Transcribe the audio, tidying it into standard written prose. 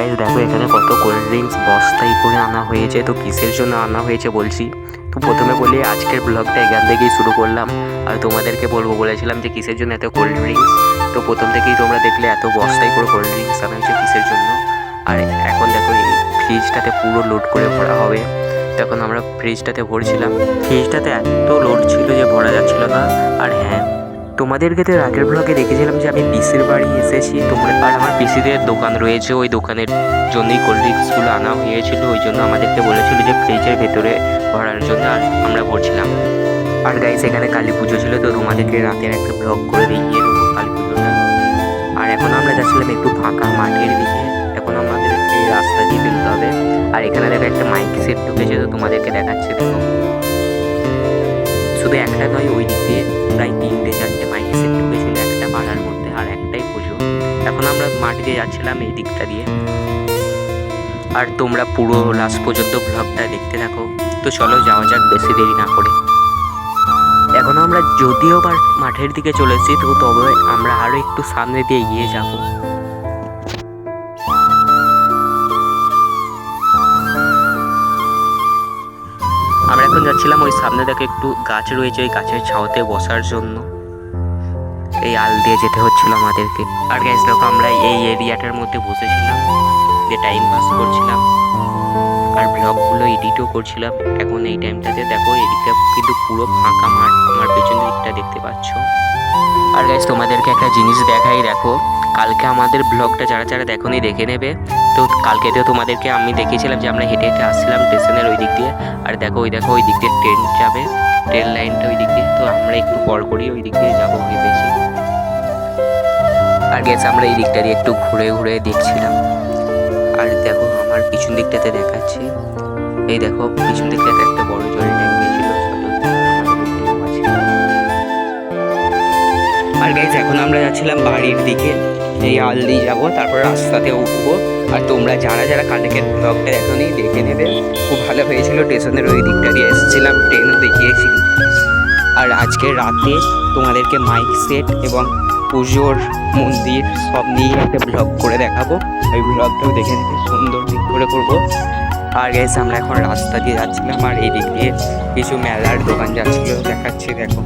Guys দেখো এখানে কত কোল্ড ড্রিঙ্কস বস্তায় করে আনা হয়েছে। তো কিসের জন্য আনা হয়েছে বলছি। তো প্রথমে বলি আজকের ব্লগটা এখান থেকেই শুরু করলাম। আর তোমাদেরকে বলেছিলাম যে কিসের জন্য এত কোল্ড ড্রিঙ্কস। তো প্রথম থেকেই তোমরা দেখলে এত বস্তায় করে কোল্ড ড্রিঙ্কস আনা হয়েছে কিসের জন্য। আর এখন দেখো এই ফ্রিজটাতে পুরো লোড করে ভরা হবে। তখন আমরা ফ্রিজটাতে ভরছিলাম, ফ্রিজটাতে এত লোড ছিল যে ভরা যাচ্ছিল না। আর হ্যাঁ, তোমাদেরকে তো আগের ব্লগে দেখেছিলাম যে আমি পিসির বাড়ি এসেছি। আর আমার পিসিদের দোকান রয়েছে, ওই দোকানের জন্যই কোল্ড ড্রিঙ্কসগুলো আনা হয়েছিল। ওই জন্য আমাদেরকে বলেছিল যে ফ্রিজের ভেতরে ভরার জন্য, আর আমরা ভরছিলাম। আর গাইস এখানে কালী পুজো ছিল, তো তোমাদেরকে রাতের একটা ব্লগ করে দেখিয়ে দেবো কালী পুজোটা। আর এখন আমরা যাচ্ছিলাম একটু ফাঁকা মাঠের দিকে। এখন আমাদের এই রাস্তা দিয়ে বেরোতে হবে। আর এখানে দেখো একটা মাইক সেট ঢুকেছে, তো তোমাদেরকে দেখাচ্ছে। দেখো শুধু একটা নয়, ওই দিক দিয়ে প্রায় 3-4টে মাইক সেট ঢুকেছিল একটা পাড়ার মধ্যে, আর একটাই পুজো। এখন আমরা মাঠ দিয়ে যাচ্ছিলাম এই দিকটা দিয়ে। আর তোমরা পুরো লাস্ট পর্যন্ত ব্লগটা দেখতে থাকো। তো চলো যাওয়া যাক বেশি দেরি না করে। এখন আমরা যদিও বা মাঠের দিকে চলেছি, তো তবে আমরা আরও একটু সামনে দিয়ে এগিয়ে যাব। আমরা এখন যাচ্ছিলাম ওই সামনে দেখো একটু গাছ রয়েছে, ওই গাছের ছাওতে বসার জন্য এই আল দিয়ে যেতে হচ্ছিল আমাদেরকে। আর গাইস দেখো আমরা এই এরিয়াটার মধ্যে বসেছিলাম, যে টাইম পাস করছিলাম আর ব্লগগুলো এডিটও করছিলাম। এখন এই টাইমটাতে দেখো এদিকটা কিন্তু পুরো ফাঁকা মাঠ, আমার পেছন দিকটা দেখতে পাচ্ছ। আর গাইস তোমাদেরকে একটা জিনিস দেখাই, দেখো কালকে আমাদের ব্লগটা যারা যারা দেখোনি দেখে নেবে। তো কালকে তো তোমাদেরকে আমি দেখিয়েছিলাম যে আমরা হেঁটে হেঁটে আসছিলাম স্টেশনের ওই দিক দিয়ে। আর দেখো ওই দিক দিয়ে ট্রেন যাবে, ট্রেন লাইনটা ওই দিক দিয়ে। তো আমরা একটু পর করি ওই দিক দিয়ে যাবো ভেবেছি। আর গেছে আমরা এই দিকটা দিয়ে একটু ঘুরে ঘুরে দেখছিলাম। আর দেখো আমার পিছন দিকটাতে দেখাচ্ছি, এই দেখো পিছন দিকটাতে একটা বড় জলের ট্যাঙ্কি ছিল। আর গাইস এখন আমরা যাচ্ছিলাম বাড়ির দিকে, এই আল দিয়ে যাবো, তারপর রাস্তাতে উঠবো। আর তোমরা যারা যারা কালকের ব্লগটা দেখোনি দেখে নেবে, খুব ভালো হয়েছিল। স্টেশনের ওই দিকটা দিয়ে এসেছিলাম, ট্রেনও দেখিয়েছি। আর আজকে রাতে তোমাদেরকে মাইক সেট এবং পুজোর মন্দির সব নিয়ে একটা ব্লগ করে দেখাবো। ওই ব্লগটাও দেখে নিতে সুন্দর দিক করে করবো। আর গাইস আমরা এখন রাস্তা দিয়ে যাচ্ছিলাম, আর এই দিক দিয়ে কিছু মেলার দোকান যাচ্ছিলো, দেখাচ্ছি দেখো।